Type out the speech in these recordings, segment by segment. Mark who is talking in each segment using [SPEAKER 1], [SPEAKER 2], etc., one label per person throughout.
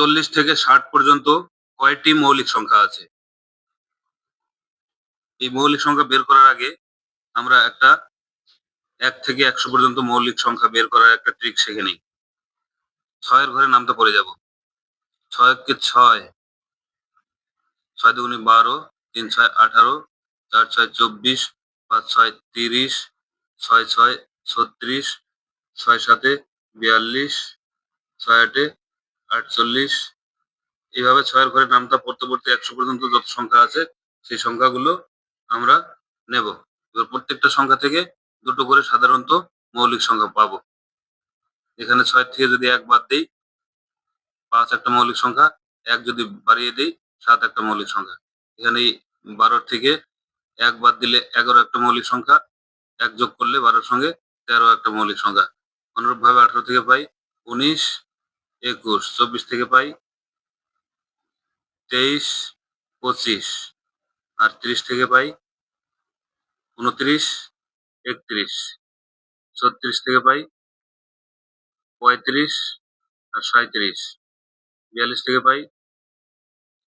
[SPEAKER 1] 40 থেকে 60 পর্যন্ত কয়টি মৌলিক সংখ্যা আছে? এই মৌলিক সংখ্যা বের করার আগে আমরা একটা 1 থেকে 100 পর্যন্ত মৌলিক সংখ্যা বের করার একটা ট্রিক শিখে নিই। 6 এর ঘরে নামতা পড়ে যাব। 6 কে 6, 6 দুগুণে 12, 3 6 18, 4 6 24, 5 6 30, 6 6 36, 6 7 42, 6 8 48। এইভাবে 6 এর ঘরে নামতা পড়তে পড়তে 100 পর্যন্ত যত সংখ্যা আছে সেই সংখ্যাগুলো আমরা নেব। এবার প্রত্যেকটা সংখ্যা থেকে দুটো করে সাধারণত মৌলিক সংখ্যা পাবো। এখানে 6 থেকে যদি 1 বাদ দেই 5 একটা মৌলিক সংখ্যা, 1 যদি বাড়িয়ে দেই 7 একটা মৌলিক সংখ্যা। এখানে 12 থেকে 1 বাদ দিলে 11 একটা মৌলিক সংখ্যা, 1 যোগ করলে 12 এর সঙ্গে 13 একটা মৌলিক সংখ্যা। অনুরূপভাবে 18 থেকে পাই 19, 21, 24 থেকে পাই 23, 25, আর 30 থেকে পাই 29, 31, 36 থেকে পাই 35 আর 37, 42 থেকে পাই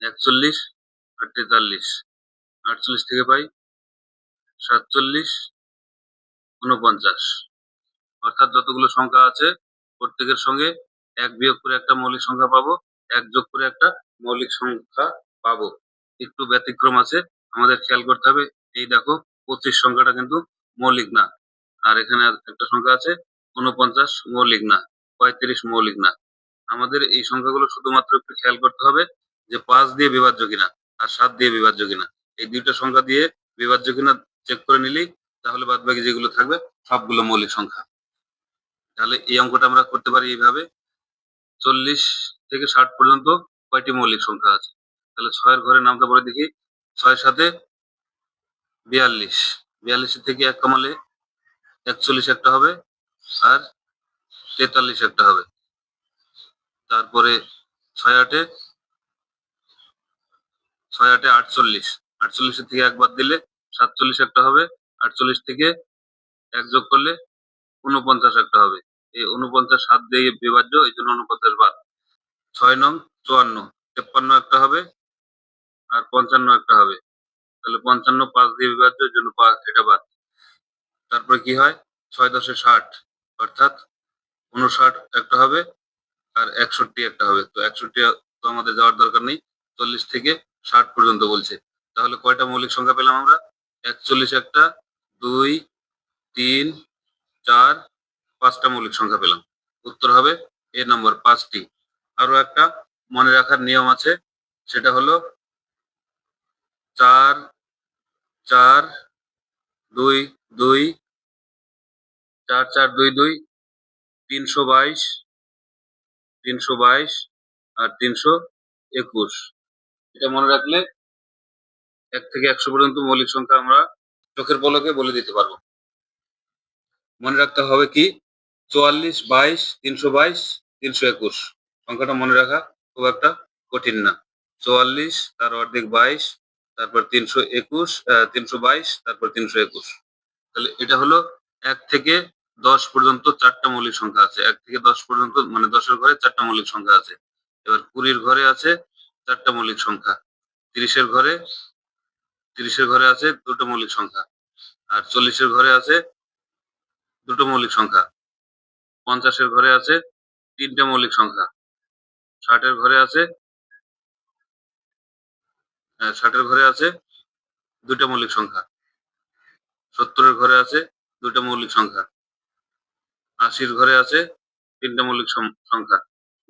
[SPEAKER 1] 41 আর 43, 48 থেকে পাই 47, 49। অর্থাৎ যতগুলো সংখ্যা আছে প্রত্যেকের সঙ্গে 1 বিয়োগ করে একটা মৌলিক সংখ্যা পাবো, 1 যোগ করে একটা মৌলিক সংখ্যা পাবো। একটু ব্যতিক্রম আছে, আমাদের খেয়াল করতে হবে। এই দেখো 25 সংখ্যাটা কিন্তু মৌলিক না, আর এখানে একটা সংখ্যা আছে 49 মৌলিক না, 35 মৌলিক না। আমাদের এই সংখ্যাগুলো শুধুমাত্র একটু খেয়াল করতে হবে যে 5 দিয়ে বিভাজ্য কিনা আর 7 দিয়ে বিভাজ্য কিনা। এই দুইটা সংখ্যা দিয়ে বিভাজ্য কিনা চেক করে নিলেই তাহলে বাদবাকি যেগুলো থাকবে সবগুলো মৌলিক সংখ্যা। তাহলে এই অঙ্কটা আমরা করতে পারি এইভাবে। 40 থেকে 60 পর্যন্ত কয়টি মৌলিক সংখ্যা আছে? তাহলে 6 এর ঘরে নামতা পড়ে দেখি। 6 7 42, 42 থেকে 1 কমালে 41 একটা হবে আর 43 একটা হবে। তারপরে 6 8 48, 48 থেকে 1 বাদ দিলে 47 একটা হবে, 48 থেকে 1 যোগ করলে 49 একটা হবে। এই 49 7 দিয়ে বিভাজ্য, এই জন্য 49 বাদ। 6 নং 54, 53 একটা হবে আর 55 একটা হবে। তাহলে 55 5 দিয়ে বিভাজ্য, এর জন্য এটা বাদ। তারপরে কি হয় 6 10 60, অর্থাৎ 59 একটা হবে আর 61 একটা হবে। তো 61 তো আমাদের যাওয়ার দরকার নেই, 40 থেকে 60 পর্যন্ত বলছে। তাহলে কয়টা মৌলিক সংখ্যা পেলাম আমরা? 41 একটা, 2 3 4 5টা মৌলিক সংখ্যা পেলাম। উত্তর হবে এ নম্বর 5টি। আরো একটা মনে রাখার নিয়ম আছে, সেটা হলো 4 4 2 2, 4 4 2 2, 322, 322 আর 321। এটা মনে রাখলে 1 থেকে 100 পর্যন্ত মৌলিক সংখ্যা আমরা চোখের পলকে বলে দিতে পারবো। মনে রাখতে হবে কি 44 22 322 321। সংখ্যাটা মনে রাখা খুব একটা কঠিন না। 44 তার অর্ধেক 22, তারপর 321, 322, তারপর 321। তাহলে এটা হলো 1 থেকে 10 পর্যন্ত 4টা মৌলিক সংখ্যা আছে। 1 থেকে 10 পর্যন্ত মানে 10 এর ঘরে 4টা মৌলিক সংখ্যা আছে। এবার 20 এর ঘরে আছে 4টা মৌলিক সংখ্যা। 30 এর ঘরে আছে 2টো মৌলিক সংখ্যা। আর 40 এর ঘরে আছে 2টো মৌলিক সংখ্যা। 50 এর ঘরে আছে 3টা মৌলিক সংখ্যা। 60 এর ঘরে আছে 2টা মৌলিক সংখ্যা। 70 এর ঘরে আছে 2টা মৌলিক সংখ্যা। 80 এর ঘরে আছে 3টা মৌলিক সংখ্যা।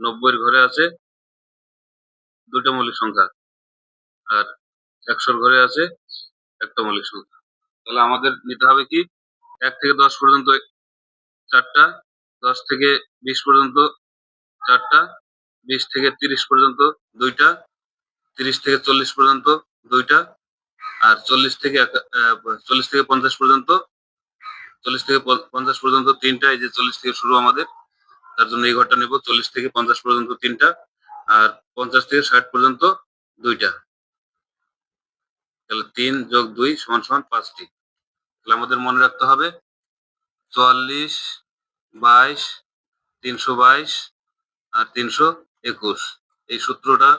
[SPEAKER 1] 90 এর ঘরে আছে 2টা মৌলিক সংখ্যা। আর 100 এর ঘরে আছে 1টা মৌলিক সংখ্যা। তাহলে আমাদের নিতে হবে কি 1 থেকে 10 পর্যন্ত 4টা, 10 থেকে 20 পর্যন্ত 4টা, 20 থেকে 30 পর্যন্ত 2টা, 30 থেকে 40 পর্যন্ত 2টা, আর 40 থেকে 50 পর্যন্ত 3টা। এই যে 40 থেকে শুরু আমাদের, তার জন্য এই ঘরটা নেব। 40 থেকে 50 পর্যন্ত 3টা, আর 50 থেকে 60 পর্যন্ত 2টা। তাহলে 3 যোগ 2 সমান সমান 5টি। তাহলে আমাদের মনে রাখতে হবে 44 22 322 আর 321। এই সূত্রটা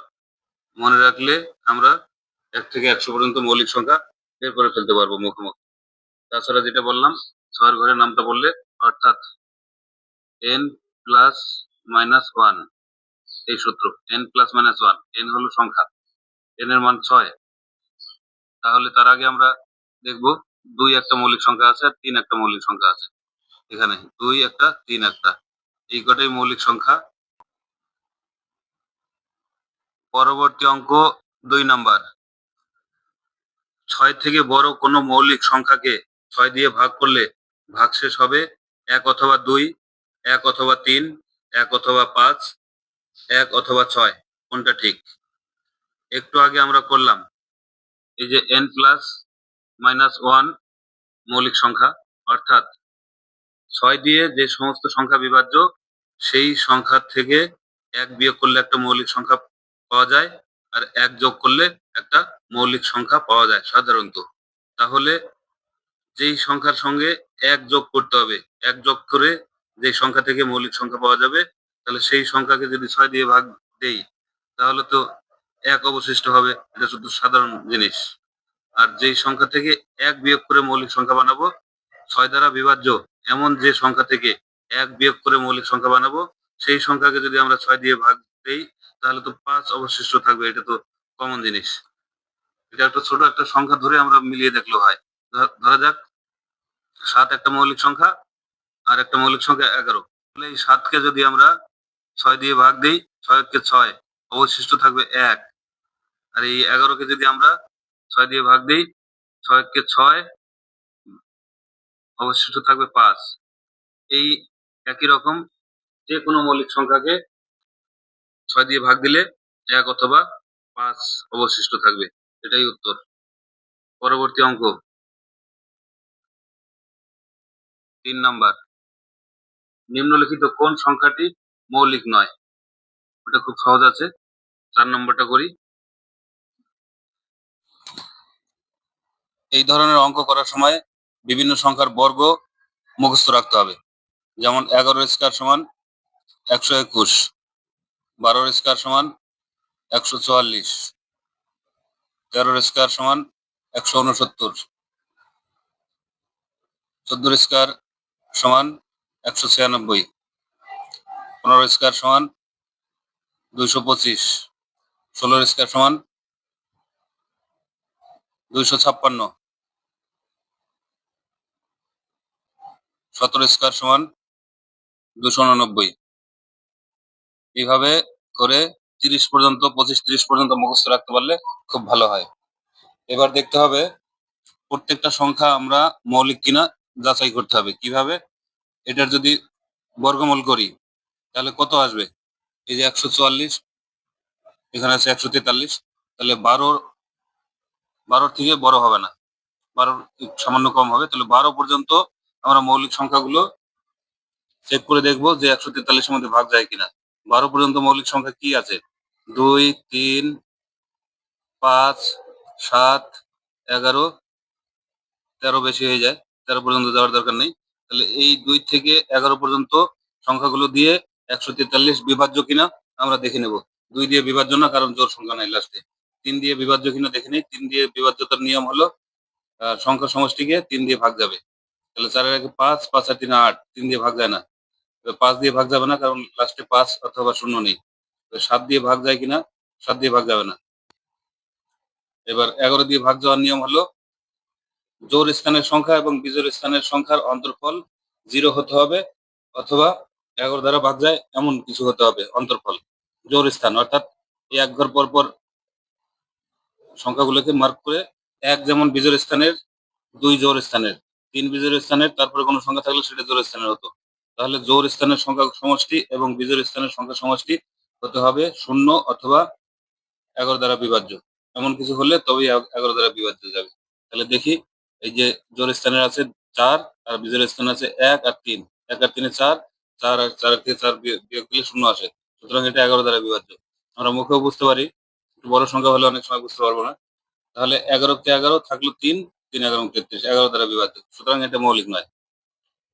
[SPEAKER 1] মনে রাখলে আমরা 1 থেকে 100 পর্যন্ত মৌলিক সংখ্যা বের করে ফেলতে পারবো মুখোমুখি। তাছাড়া যেটা বললাম, 6 ঘরের নামটা বললে অর্থাৎ n প্লাস মাইনাস 1, এই সূত্র n প্লাস মাইনাস 1, n হলো সংখ্যা, n এর মান 6। তাহলে তার আগে আমরা দেখব 2 একটা মৌলিক সংখ্যা আছে আর 3 একটা মৌলিক সংখ্যা আছে। এখানে 2 একটা 3 একটা, এই কটাই মৌলিক সংখ্যা। পরবর্তী অঙ্ক 2 নাম্বার। 6 থেকে বড় কোনো মৌলিক সংখ্যাকে 6 দিয়ে ভাগ করলে ভাগশেষ হবে 1 অথবা 2, 1 অথবা 3, 1 অথবা 5, 1 অথবা 6। কোনটা ঠিক? একটু আগে আমরা করলাম এই যে n প্লাস মাইনাস 1 মৌলিক সংখ্যা, অর্থাৎ 6 দিয়ে যে সমস্ত সংখ্যা বিভাজ্য সেই সংখ্যা থেকে 1 বিয়োগ করলে একটা মৌলিক সংখ্যা পাওয়া যায়, আর 1 যোগ করলে একটা মৌলিক সংখ্যা পাওয়া যায় সাধারণত। তাহলে যেই সংখ্যার সঙ্গে 1 যোগ করতে হবে, 1 যোগ করে যে সংখ্যা থেকে মৌলিক সংখ্যা পাওয়া যাবে, তাহলে সেই সংখ্যাকে যদি 6 দিয়ে ভাগ দেই তাহলে তো 1 অবশিষ্ট হবে। এটা শুধু সাধারণ জিনিস। আর যেই সংখ্যা থেকে 1 বিয়োগ করে মৌলিক সংখ্যা বানাবো, 6 দ্বারা বিভাজ্য এমন যে সংখ্যা থেকে 1 বিয়োগ করে মৌলিক সংখ্যা বানাবো, সেই সংখ্যাকে যদি আমরা 6 দিয়ে ভাগ দেই তাহলে তো 5 অবশিষ্ট থাকবে। এটা তো কমন জিনিস। এটা একটা ছোট একটা সংখ্যা ধরে আমরা মিলিয়ে দেখলেও হয়। ধরা যাক 7 একটা মৌলিক সংখ্যা আর একটা মৌলিক সংখ্যা 11। তাহলে এই 7 কে যদি আমরা 6 দিয়ে ভাগ দেই, 6 কে 6, অবশিষ্ট থাকবে 1। আর এই 11 কে যদি আমরা 6 দিয়ে ভাগ দেই, 6 কে 6, অবশিষ্ট থাকবে 5। এই একই রকম যে কোনো মৌলিক সংখ্যাকে 6 দিয়ে ভাগ দিলে 1 অথবা 5 অবশিষ্ট থাকবে। এটাই উত্তর। পরবর্তী অঙ্ক 3 নাম্বার। নিম্নলিখিত কোন সংখ্যাটি মৌলিক নয়? ওটা খুব সহজ আছে। 4 নম্বরটা করি। এই ধরনের অঙ্ক করার সময় বিভিন্ন সংখ্যার বর্গ মুখস্থ রাখতে হবে। যেমন 11 স্কয়ার সমান 121, 12 স্কয়ার সমান 144, 13 স্কয়ার সমান 169, 14 স্কয়ার সমান 196, 15 স্কয়ার সমান 225, 16 স্কয়ার সমান 256, 17 স্কয়ার সমান 289। এইভাবে করে 30 পর্যন্ত, 25-30 পর্যন্ত মুখস্থ রাখতে পারলে খুব ভালো হয়। এবার দেখতে হবে প্রত্যেকটা সংখ্যা আমরা মৌলিক কিনা যাচাই করতে হবে। কিভাবে? এটার যদি বর্গমূল করি তাহলে কত আসবে? এই যে 144, এখানে আছে 143, তাহলে 12 থেকে বড় হবে না, 12 সামান্য কম হবে। তাহলে 12 পর্যন্ত আমরা মৌলিক সংখ্যাগুলো চেক করে দেখবো যে 143 এর মধ্যে ভাগ যায় কিনা। 12 পর্যন্ত মৌলিক সংখ্যা কি আছে? 2, 3, 5, 7, 11, 13 বেশি হয়ে যায়, 13 পর্যন্ত যাওয়ার দরকার নেই। তাহলে এই 2 থেকে 11 পর্যন্ত সংখ্যাগুলো দিয়ে 143 বিভাজ্য কিনা আমরা দেখে নেব। 2 দিয়ে বিভাজ্য না, কারণ জোড় সংখ্যা নাই লাস্টে। 3 দিয়ে বিভাজ্য কিনা দেখে নেই। 3 দিয়ে বিভাজ্যতার নিয়ম হলো সংখ্যা সমষ্টিকে 3 দিয়ে ভাগ যাবে। তাহলে 4 এর আগে 5, 5 আর 3 8, 3 দিয়ে ভাগ যায় না। 5 দিয়ে ভাগ যাবে না, কারণ লাস্টে 5 অথবা 0 নেই। 7 দিয়ে ভাগ যায় কিনা? 7 দিয়ে ভাগ যাবে না। এবার 11 দিয়ে ভাগ যাওয়ার নিয়ম হলো জোড় স্থানের সংখ্যা এবং বিজোড় স্থানের সংখ্যার অন্তরফল 0 হতে হবে, অথবা 11 দ্বারা ভাগ যায় এমন কিছু হতে হবে অন্তরফল। জোড় স্থান অর্থাৎ এই 1 ঘর পর পর সংখ্যাগুলোকে মার্ক করে, 1 যেমন বিজোড় স্থানের, 2 জোড় স্থানের, 3 বিজোড় স্থানের, তারপরে কোনো সংখ্যা থাকলে সেটা জোড় স্থানের হতো। তাহলে জোড় স্থানের সংখ্যা সমষ্টি এবং বিজোড় স্থানের সংখ্যা সমষ্টি হতে হবে 0 অথবা 11 দ্বারা বিভাজ্য। এমন কিছু হলে তবেই 11 দ্বারা বিভাজ্য যাবে। তাহলে দেখি, এই যে জোড় স্থানের আছে 4 আর বিজোড় স্থানে আছে 1 আর 3। 1 আর 3 এ 4, 4 আর 4 থেকে 4 বিয়োগ দিলে 0 আসে। সুতরাং এটা 11 দ্বারা বিভাজ্য। আমরা মুখেও বুঝতে পারি, একটু বড় সংখ্যা হলে অনেক সময় বুঝতে পারবো না। তাহলে 11 কে 11 থাকলো 3, 3 11 33, 11 দ্বারা বিভাজ্য। সুতরাং এটা মৌলিক নয়।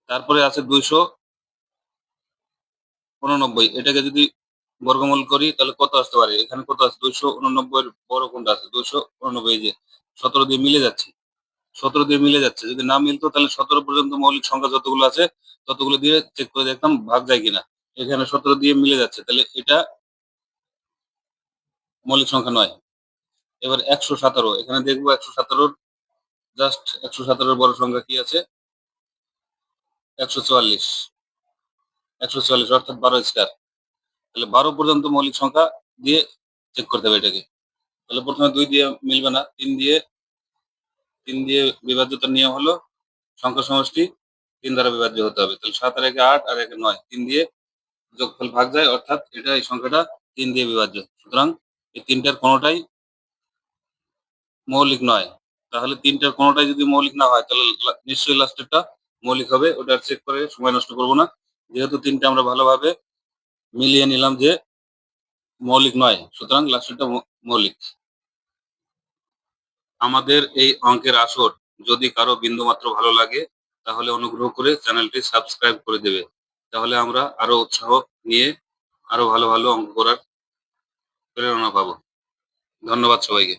[SPEAKER 1] তারপরে আছে 289, এটাকে যদি বর্গমূল করি তাহলে কত আসতে পারে? এখানে কত আছে? 289 এর বড় কোনটা আছে? 289, এই যে 17 দিয়ে মিলে যাচ্ছে। 17 দিয়ে মিলে যাচ্ছে। যদি না মিলতো তাহলে 17 পর্যন্ত মৌলিক সংখ্যা যতগুলো আছে ততগুলো দিয়ে চেক করে দেখতাম ভাগ যায় কিনা। এখানে 17 দিয়ে মিলে যাচ্ছে। তাহলে এটা মৌলিক সংখ্যা নয়। এবার 117, এখানে দেখব 117 জাস্ট 117 এর বড় সংখ্যা কি আছে? 144। 144 অর্থাৎ 12 স্কয়ার। তাহলে 12 পর্যন্ত মৌলিক সংখ্যা দিয়ে চেক করতে হবে এটাকে। তাহলে প্রথমে 2 দিয়ে মিলবে না। 3 দিয়ে বিভাজ্যতার নিয়ম হলো সংখ্যা সমষ্টি 3 দ্বারা বিভাজ্য হতে হবে। তাহলে 7 আর 1 8 আর 1 9। 3 দিয়ে যোগফল ভাগ যায়, অর্থাৎ এটা এই সংখ্যাটা 3 দিয়ে বিভাজ্য। সুতরাং এই 3 টার কোনটাই মৌলিক নয়। তাহলে 3 টার কোনটাই যদি মৌলিক না হয় তাহলে নিশ্চয়ই লাস্টেরটা মৌলিক হবে। ওটা আর চেক করে সময় নষ্ট করব না। যেহেতু 3 টা আমরা ভালোভাবে মিলিয়ে নিলাম যে মৌলিক নয়, সুতরাং লাস্টেরটা মৌলিক। আমাদের এই অঙ্কের আসর যদি কারো বিন্দুমাত্র ভালো লাগে তাহলে অনুগ্রহ করে চ্যানেলটি সাবস্ক্রাইব করে দেবে। তাহলে আমরা আরো উৎসাহ নিয়ে আরো ভালো ভালো অঙ্ক করার প্রেরণা পাবো। ধন্যবাদ সবাইকে।